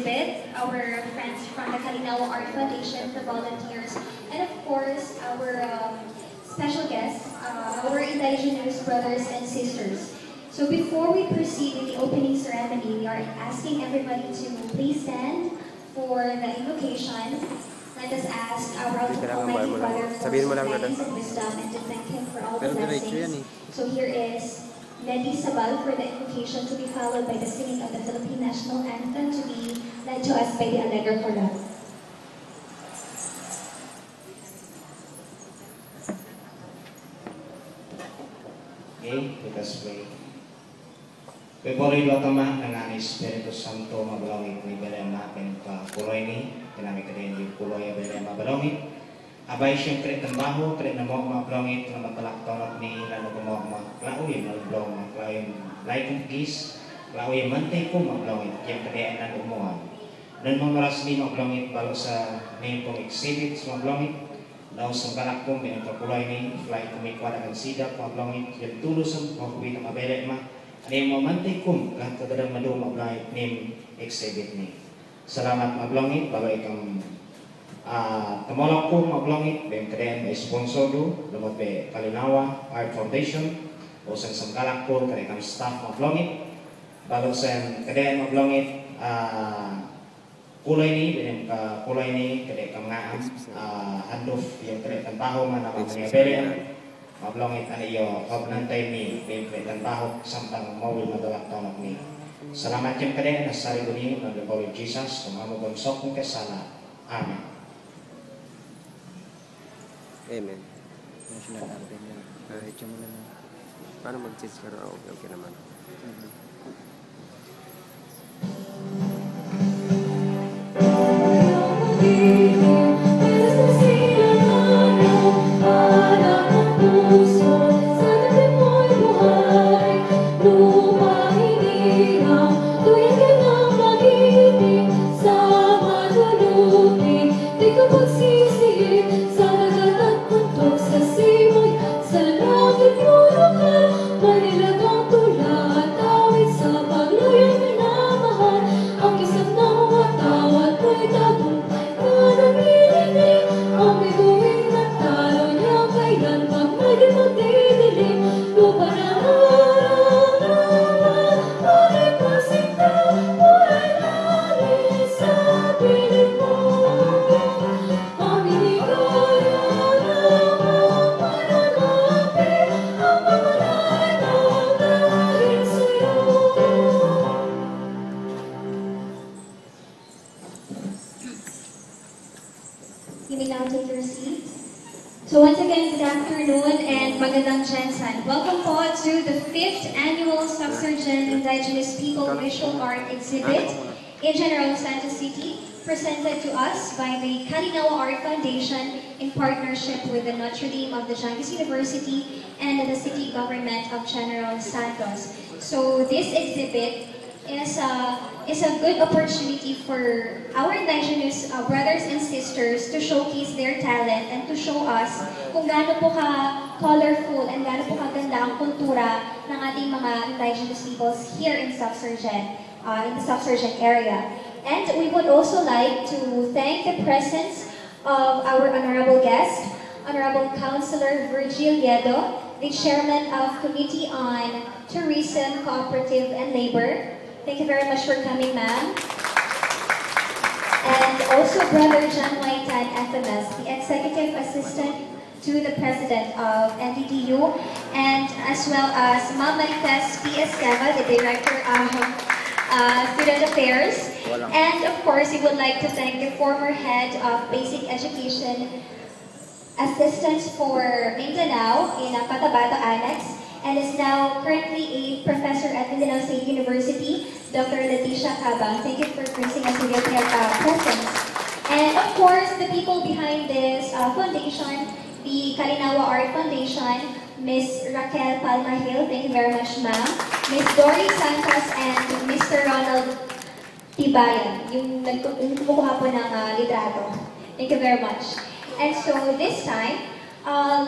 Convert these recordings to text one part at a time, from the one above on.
exhibit, our friends from the Kalinawa Art Foundation, the volunteers, and of course, our special guests, our indigenous brothers and sisters. So before we proceed with the opening ceremony, we are asking everybody to please stand for the invocation. Let us ask our Almighty Father for His guidance and wisdom and to thank Him for all the blessings. So here is Lady Sabal for the invocation, to be followed by the singing of the Philippine National Anthem, to be led to us by the Allegro Choral. Okay, let us pray. Peporido Tama ng Espiritu Santo mabalangit ni Belém natin ka puloy ni kinami kadin yung puloy Belém mabalangit. Abay siyempre tambaho kaya na mo mabalangit na matalaktonot ni lalo ko mo maklauy mabalong maklauy laikong kis klauy mantay ko mabalangit yung kadiyaan na umuhan. Dan mamaras ni mabalangit balo sa name kong exhibit sa mabalangit. Daw sa galakong pinagkapuloy ni flight kumikwada kang sidak mabalangit yung tulos ang makuwi ng mabelek ma. Ano yung mamantay kong lahat kagandang madung mabalangit name exhibit ni. Salamat mabalangit balo ikang tumolong ko mabalangit yung kadayan may sponsor do lumot may Kalinawa Art Foundation o sa galak ko kadayan kang staff mabalangit balo sa kadayan mabalangit kulay ni dengan kulay ni kadayan kang ngaam handof yung kadayan kang baho nga naman mga berian mabalangit ano yung kabnantay ni kadayan baho sampang mawil madalak tonok ni. Salamat yung kadayan nasari ko niyo ng Lord Jesus kumamagonsok ng kasala. Amen. Amen. National anthem yan. Kahit yung muna na. Paano mag-teach ka rin? Okay naman. You may now take your seats. So once again, good afternoon and magandang Jensen. Welcome po to the 5th Annual Subsurgent Indigenous People Visual Art Exhibit in General Santos City, presented to us by the Kalinawa Art Foundation in partnership with the Notre Dame of the Jangas University and the City Government of General Santos. So this exhibit is a good opportunity for our indigenous brothers and sisters to showcase their talent and to show us kung gaano po ka-colorful and gaano po kaganda ang kultura ng ating mga indigenous peoples here in the Subsurgent area. And we would also like to thank the presence of our honorable guest, Honorable Councilor Virgil Yedo, the Chairman of Committee on Tourism, Cooperative, and Labor. Thank you very much for coming, ma'am. And also Brother John Waitan, FMS, the Executive Assistant to the President of NDDU, and as well as Ma'am Marites P.S. Gama, the Director of Student Affairs. And of course, we would like to thank the former Head of Basic Education Assistance for Mindanao in Cotabato Annex, and is now currently a professor at Mindanao State University, Dr. Leticia Cabang. Thank you for gracing us with your presence. And of course, the people behind this foundation, the Kalinawa Art Foundation, Ms. Raquel Palmahil, thank you very much, ma'am. Ms. Dory Santos and Mr. Ronald Tibayan, yung kumukuha po ng litrato. Thank you very much. And so this time,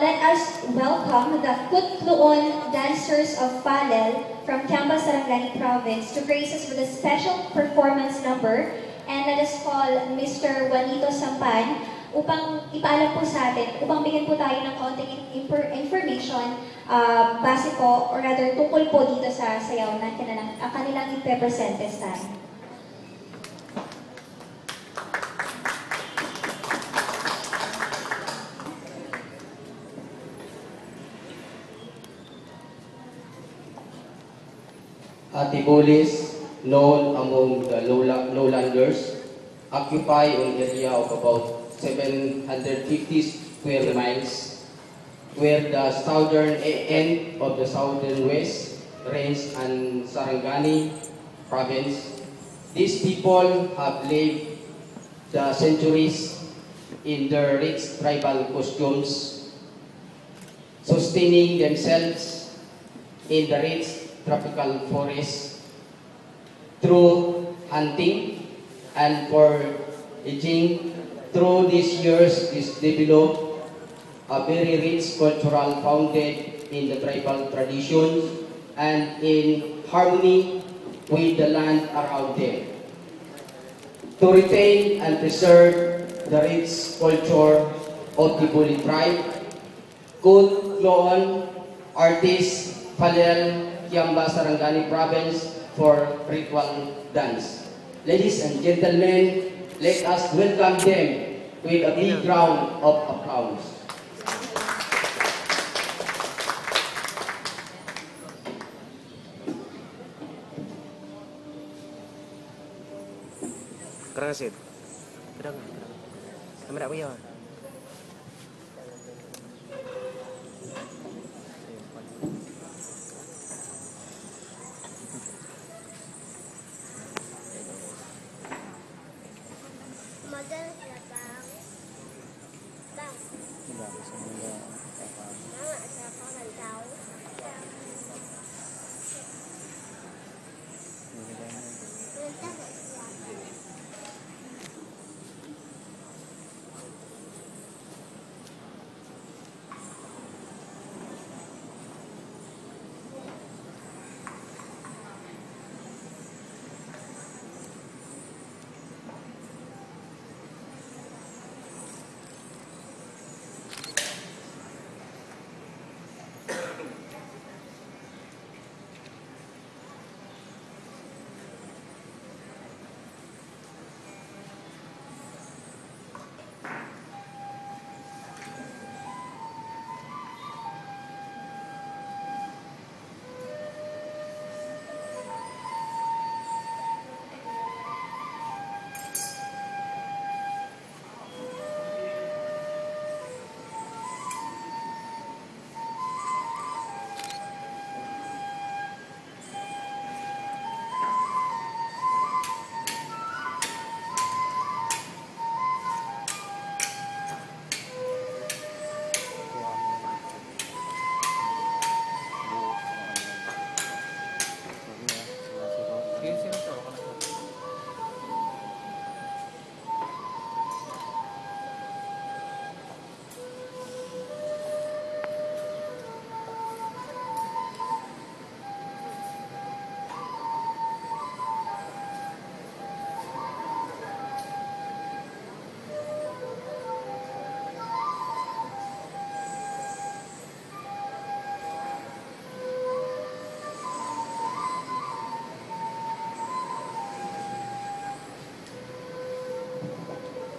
let us welcome the Kutluon Dancers of Palel from Camba, Sarangani Province to grace us with a special performance number And let us call Mr. Juanito Sampan upang ipaalam po sa atin, upang bigyan po tayo ng konting information base po, or rather tungkol po dito sa sayaw na kanilang ipe-present this time. Atibolis, known among the lowlanders, occupy an area of about 750 square miles, where the southern end of the southern west range and Sarangani province. These people have lived the centuries in their rich tribal costumes, sustaining themselves in the rich tropical forests through hunting and foraging. Through these years, is developed a very rich cultural founded in the tribal traditions and in harmony with the land around them. To retain and preserve the rich culture of the Buli tribe, Kut Loon artist Falel Kiamba, Sarangani province for ritual dance. Ladies and gentlemen, let us welcome them with a big round of applause. Kerasit. Kadang. Kamera apa ya?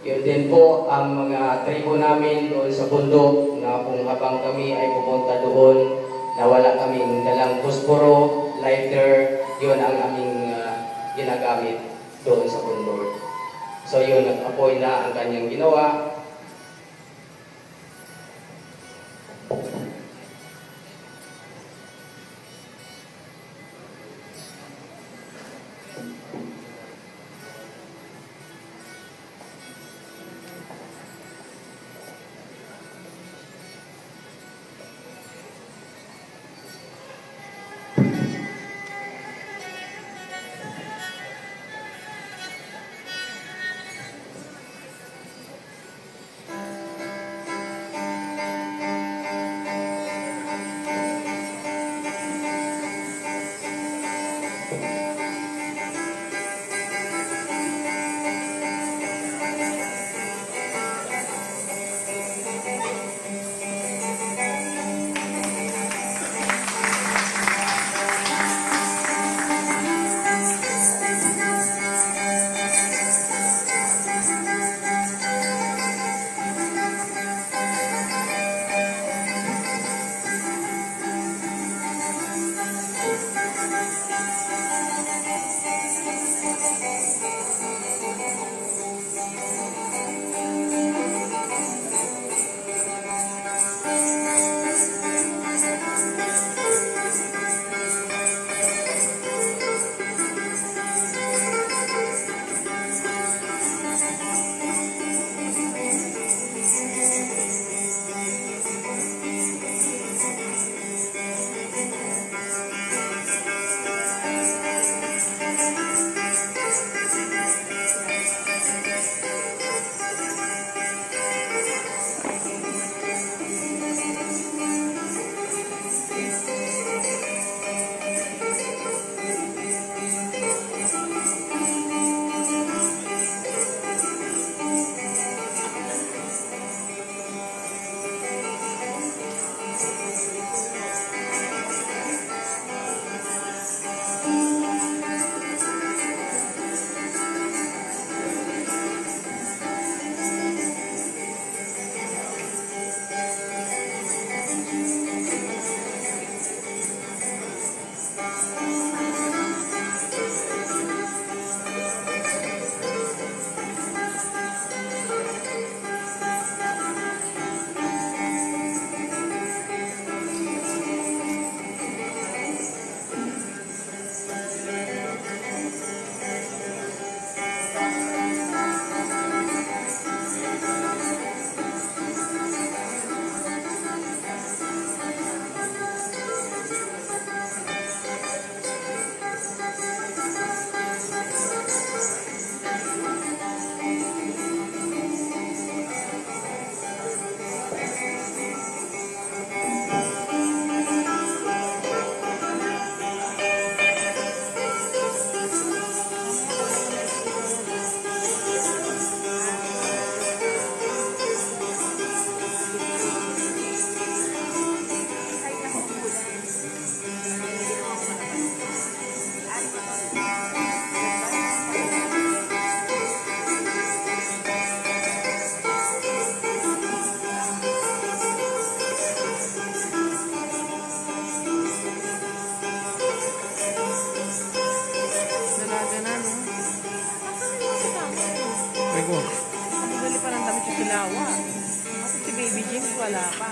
Yun din po ang mga tribo namin doon sa bundok na kung habang kami ay pumunta doon na wala kaming dalang posporo, lighter, yun ang aming ginagamit doon sa bundok. So yun, nag-apoy na ang kanyang ginawa. Bumili pa ng damit yung Silawa. Kasi si Baby James wala pa.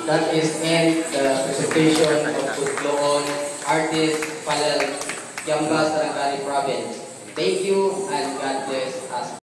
That is end the presentation of Tudloon artist Palel Kiambas, Sarangani Province. Thank you and God bless us.